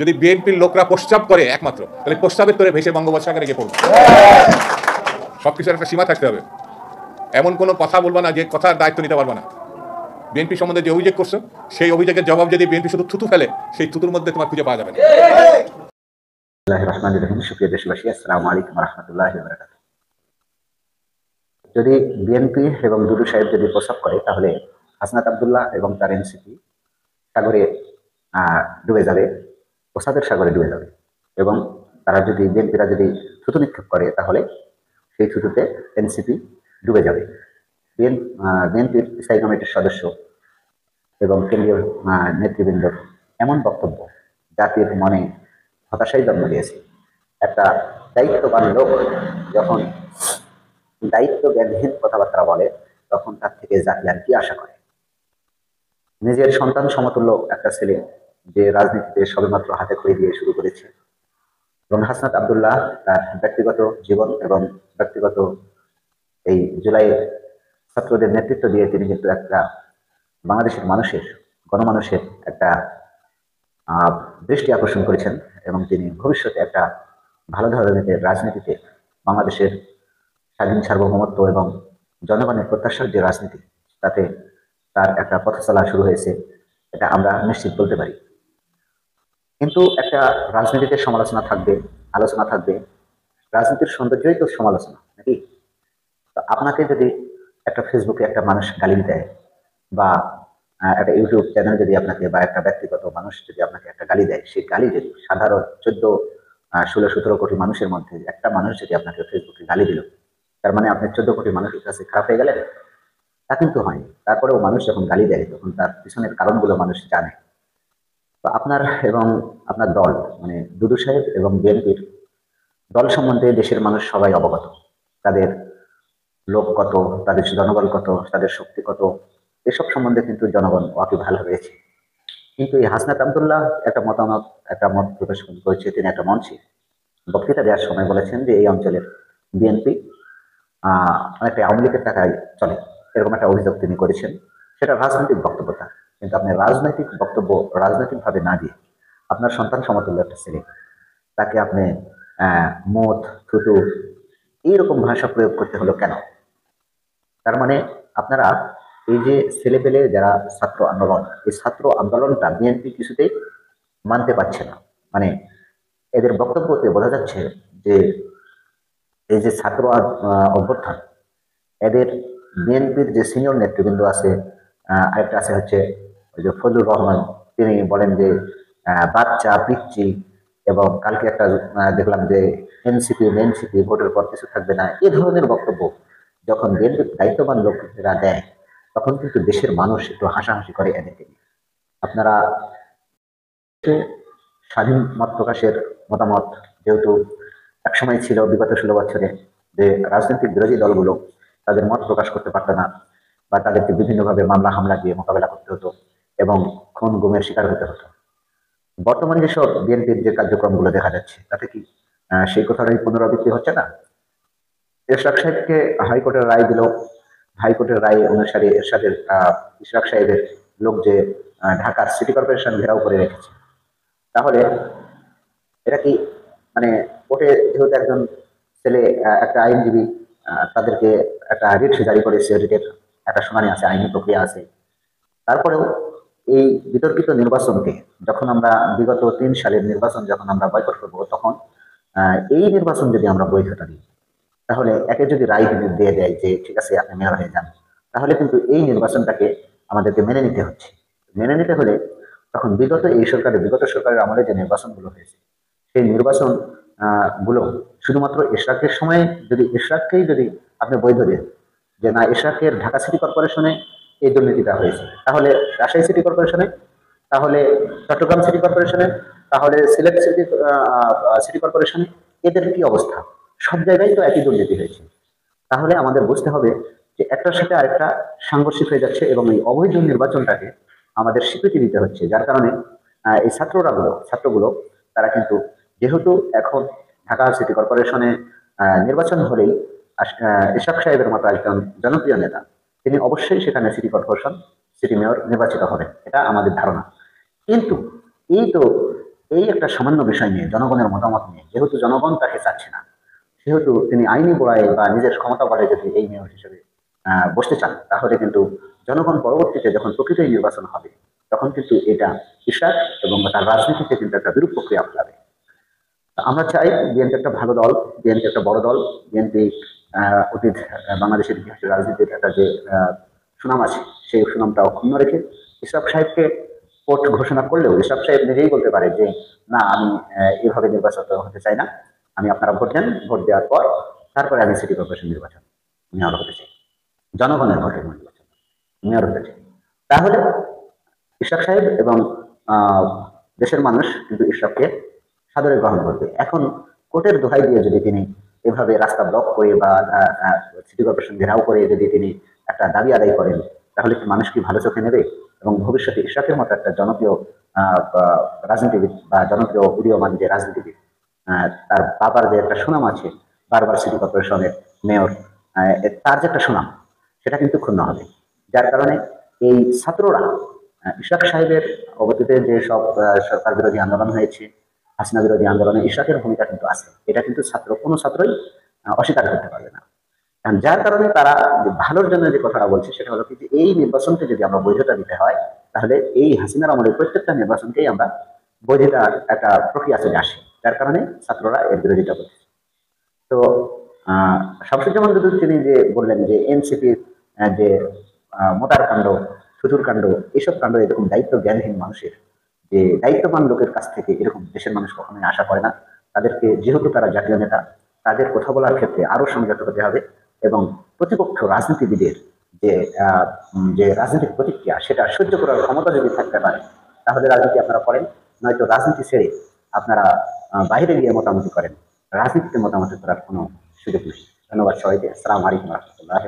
যদি বিএনপির লোকরা প্রস্তাব করে একমাত্র, তাহলে প্রস্তাবের তোরে ভেসে বঙ্গোপসাগরে গিয়ে পড়বে। সবকিছুর একটা সীমা থাকতে হবে। এমন কোনো কথা বলবা না যে কথার দায়িত্ব নিতে পারবা না। বিএনপি সম্বন্ধে যে অভিযোগ করছো, সেই অভিযোগের জবাব যদি বিএনপি শুধু থুতু ফেলে, সেই থুতুর মধ্যে তোমার খুঁজে পাওয়া যাবে না। সুপ্রিয় দেশবাসী, আসসালামু আলাইকুম রহমতুল্লাহ। যদি বিএনপি এবং দুদু সাহেব যদি প্রস্তাব করে, তাহলে হাসনাত আব্দুল্লাহ এবং তার এনসিপি সাগরে ডুবে যাবে, প্রসাদের সাগরে ডুবে যাবে। এবং তারা যদি বিএনপিরা যদি থুতু নিক্ষেপ করে, তাহলে সেই থুতুতে এনসিপি ডুবে যাবে। বিএনপির স্থায়ী কমিটির সদস্য এবং কেন্দ্রীয় নেতৃবৃন্দর এমন বক্তব্য জাতির মনে হতাশাই জন্ম দিয়েছে। একটা দায়িত্ববান লোক যখন দায়িত্ব জ্ঞানহীন কথাবার্তা বলে, তখন তার থেকে জাতি আর কি আশা করে? নিজের সন্তান সমতুল্য একটা ছেলে যে রাজনীতিতে সবেমাত্র হাতে খড়ি দিয়ে শুরু করেছে, এবং হাসনাত আব্দুল্লাহ তার ব্যক্তিগত জীবন এবং ব্যক্তিগত এই জুলাই ছাত্রদের নেতৃত্ব দিয়ে তিনি কিন্তু একটা বাংলাদেশের মানুষের গণমানুষের একটা দৃষ্টি আকর্ষণ করেছেন, এবং তিনি ভবিষ্যতে একটা ভালো ধরনের রাজনীতিতে বাংলাদেশের স্বাধীন সার্বভৌমত্ব এবং জনগণের প্রত্যাশার যে রাজনীতি, তাতে তার একটা পথ চলা শুরু হয়েছে, এটা আমরা নিশ্চিত বলতে পারি। কিন্তু একটা রাজনীতিতে সমালোচনা থাকবে, আলোচনা থাকবে। রাজনীতির সৌন্দর্যই তো সমালোচনা, নাকি? তো আপনাকে যদি একটা ফেসবুকে একটা মানুষ গালি দেয়, বা একটা ইউটিউব চ্যানেল যদি আপনাকে, বা একটা ব্যক্তিগত মানুষ যদি আপনাকে একটা গালি দেয়, সেই গালি যদি সাধারণ 16-17 কোটি মানুষের মধ্যে একটা মানুষ যদি আপনাকে ফেসবুকে গালি দিল, তার মানে আপনি 14 কোটি মানুষের কাছে খারাপ হয়ে গেলেন? তা কিন্তু হয়। তারপরেও মানুষ যখন গালি দেয়, তখন তার পিছনের কারণগুলো মানুষ জানে। তো আপনার এবং আপনার দল, মানে দুদু সাহেব এবং বিএনপির দল সম্বন্ধে দেশের মানুষ সবাই অবগত। তাদের লোক কত, তাদের জনবল কত, তাদের শক্তি কত, এসব সম্বন্ধে কিন্তু জনগণ ওয়াকিবহাল রয়েছে। কিন্তু এই হাসনাত আব্দুল্লাহ একটা মত প্রকাশ করেছে। তিনি একটা মঞ্চে বক্তৃতা দেওয়ার সময় বলেছেন যে এই অঞ্চলের বিএনপি অনেকটা আওয়ামী লীগের টাকায় চলে, এরকম একটা অভিযোগ তিনি করেছেন। সেটা রাজনৈতিক বক্তব্যতা। কিন্তু আপনি রাজনৈতিক বক্তব্য রাজনৈতিকভাবে না দিয়ে আপনার সন্তান সমতুল্য একটা ছেলে, তাকে আপনি মদ, থুতু এইরকম ভাষা প্রয়োগ করতে হলো কেন? তার মানে আপনারা এই যে ছেলেপেলে যারা ছাত্র আন্দোলন, এই ছাত্র আন্দোলনটা বিএনপি কিছুতেই মানতে পারছে না। মানে এদের বক্তব্যতে বোঝা যাচ্ছে যে এই যে ছাত্র অভ্যুত্থান, এদের বিএনপির যে সিনিয়র নেতৃবৃন্দ আছে, আরেকটা আছে হচ্ছে ওই যে ফজলুর রহমান, তিনি বলেন যে বাচ্চা পিচ্ছি, এবং কালকে একটা দেখলাম যে এনসিপি ভোটের পর কিছু থাকবে না, এ ধরনের বক্তব্য যখন বিএনপির দায়িত্ববান লোকেরা দেয়, তখন কিন্তু দেশের মানুষ একটু হাসাহাসি করে এদেরকে। আপনারা স্বাধীন মত প্রকাশের মতামত যেহেতু একসময় ছিল বিগত 16 বছরে, যে রাজনৈতিক বিরোধী দলগুলো তাদের মত প্রকাশ করতে পারত না, বা তাদেরকে বিভিন্নভাবে মামলা হামলা দিয়ে মোকাবেলা করতে হতো এবং খুন গুমের শিকার হতে হতো। বর্তমানে যেসব বিএনপির যে কার্যক্রমগুলো দেখা যাচ্ছে, তাতে কি সেই কথাটাই পুনরাবৃত্তি হচ্ছে না? এরশাদ সাহেবকে হাইকোর্টের রায় দিল, হাইকোর্টের রায় অনুসারে এরশাদের ইশরাক সাহেবের লোক যে ঢাকার সিটি কর্পোরেশন ঘেরাও করে রেখেছে, তাহলে এটা কি মানে কোর্টে যেহেতু একজন ছেলে, একটা আইনজীবী তাদেরকে একটা রিট জারি করেছে, রিটের একটা শুনানি আছে, আইনি প্রক্রিয়া আছে, তারপরেও এই বিতর্কিত নির্বাচনকে যখন আমরা বিগত 3 সালের নির্বাচন যখন আমরা বয়কট করবো, তখন এই নির্বাচন যদি আমরা বৈধতা দিই, তাহলে একে যদি রায় দিয়ে দেয় যে ঠিক আছে আপনি মেয়র হয়ে যান, তাহলে কিন্তু এই নির্বাচনটাকে আমাদেরকে মেনে নিতে হচ্ছে। মেনে নিতে হলে তখন বিগত সরকারের আমলে যে নির্বাচনগুলো হয়েছে, সেই নির্বাচন গুলো শুধুমাত্র এশরাকের সময় যদি এশরাককেই যদি আপনি বৈধ দেন, যে না এশরাকের ঢাকা সিটি কর্পোরেশনে এই দুর্নীতিটা হয়েছে, তাহলে রাজশাহী সিটি কর্পোরেশনে, তাহলে চট্টগ্রাম সিটি কর্পোরেশনে, তাহলে সিলেট সিটি কর্পোরেশনে, এদের কি অবস্থা? সব জায়গায় তো একই দুর্নীতি হয়েছে। তাহলে আমাদের বুঝতে হবে যে একটার সাথে আরেকটা সাংঘর্ষিক হয়ে যাচ্ছে, এবং এই অবৈধ নির্বাচনটাকে আমাদের স্বীকৃতি দিতে হচ্ছে। যার কারণে এই ছাত্রগুলো তারা কিন্তু যেহেতু এখন ঢাকা সিটি কর্পোরেশনে নির্বাচন হলেই ইশরাক সাহেবের মতো একজন জনপ্রিয় নেতা, তিনি অবশ্যই সেখানে সিটি মেয়র নির্বাচিত হবেন, এটা আমাদের ধারণা। কিন্তু এই তো এই একটা সামান্য বিষয় নিয়ে জনগণের মতামত নিয়ে, যেহেতু জনগণ তাকে চাচ্ছে না, সেহেতু তিনি আইনি বড়াই বা নিজের ক্ষমতা বলে যদি এই মেয়র হিসেবে বসতে চান, তাহলে কিন্তু জনগণ পরবর্তীতে যখন প্রকৃতই নির্বাচন হবে, তখন কিন্তু এটা ইশাক এবং তার রাজনীতিতে কিন্তু একটা বিরূপ প্রক্রিয়া ফেলাবে। আমরা চাই বিএনপি একটা ভালো দল, বিএনপি একটা বড় দল। বিএনপি অতীত বাংলাদেশের ইতিহাসের রাজনীতির একটা যে সুনাম আছে, সেই সুনামটা অক্ষুণ্ণ রেখে ইশরাক সাহেবকে ভোট ঘোষণা করলেও ইশরাক সাহেব নিজেই বলতে পারে যে না, আমি এভাবে নির্বাচন হতে চাই না, আমি আপনারা ভোট দেন, ভোট দেওয়ার পর তারপরে আমি সিটি কর্পোরেশন নির্বাচন মেয়র হতে চাই, জনগণের ভোটের নির্বাচন মেয়র হতে চাই। তাহলে ইশরাক সাহেব এবং দেশের মানুষ কিন্তু ইশরাককে সাদরে গ্রহণ করবে। এখন কোর্টের দোহাই দিয়ে যদি তিনি এভাবে রাস্তা ব্লক করে বা সিটি কর্পোরেশন ঘেরাও করে যদি তিনি একটা দাবি আদায় করেন, তাহলে কি মানুষ কি ভালো চোখে নেবে? এবং ভবিষ্যতে ইশরাকের মতো একটা জনপ্রিয় রাজনীতিবিদ বা জনপ্রিয় উদীয়মান যে রাজনীতিবিদ, তার বাবার যে একটা সুনাম আছে, বারবার সিটি কর্পোরেশনের মেয়র, তার যে একটা সুনাম, সেটা কিন্তু ক্ষুণ্ণ হবে। যার কারণে এই ছাত্ররা ইশরাক সাহেবের অবতীতে যে সব সরকার বিরোধী আন্দোলন হয়েছে, হাসিনা বিরোধী আন্দোলনে ইশরাকের ভূমিকা কিন্তু আছে, এটা কিন্তু কোনো ছাত্রই অস্বীকার করতে পারবে না। যার কারণে তারা ভালোর জন্য যে কথাটা বলছে সেটা হলো কি, এই নির্বাচনকে যদি আমরা বৈধতা দিতে হয়, তাহলে এই হাসিনার আমলের প্রত্যেকটা নির্বাচনকেই আমরা বৈধতার একটা প্রক্রিয়া চলে আসে। যার কারণে ছাত্ররা এর বিরোধিতা করছে। তো শামসুজ্জামান দুদু তিনি যে বললেন যে এনসিপির যে মোটার কাণ্ড, সুদূর কাণ্ড, এসব কাণ্ড এরকম দায়িত্ব জ্ঞানহীন মানুষের, যে দায়িত্ববান লোকের কাছ থেকে এরকম দেশের মানুষ কখনোই আশা করে না। তাদেরকে, যেহেতু তারা জাতীয় নেতা, তাদের কথা বলার ক্ষেত্রে আরো সংযত হতে হবে এবং প্রতিপক্ষ রাজনীতিবিদের যে যে রাজনৈতিক প্রতিক্রিয়া, সেটা সহ্য করার ক্ষমতা যদি থাকতে পারে, তাহলে রাজনীতি আপনারা করেন, নয়তো রাজনীতি ছেড়ে আপনারা বাইরে গিয়ে মতামত করেন। রাজনীতিতে মতামত করার কোনো সুযোগ নেই। ধন্যবাদ সবাইকে। আসসালামু আলাইকুম রহমতুল্লাহ।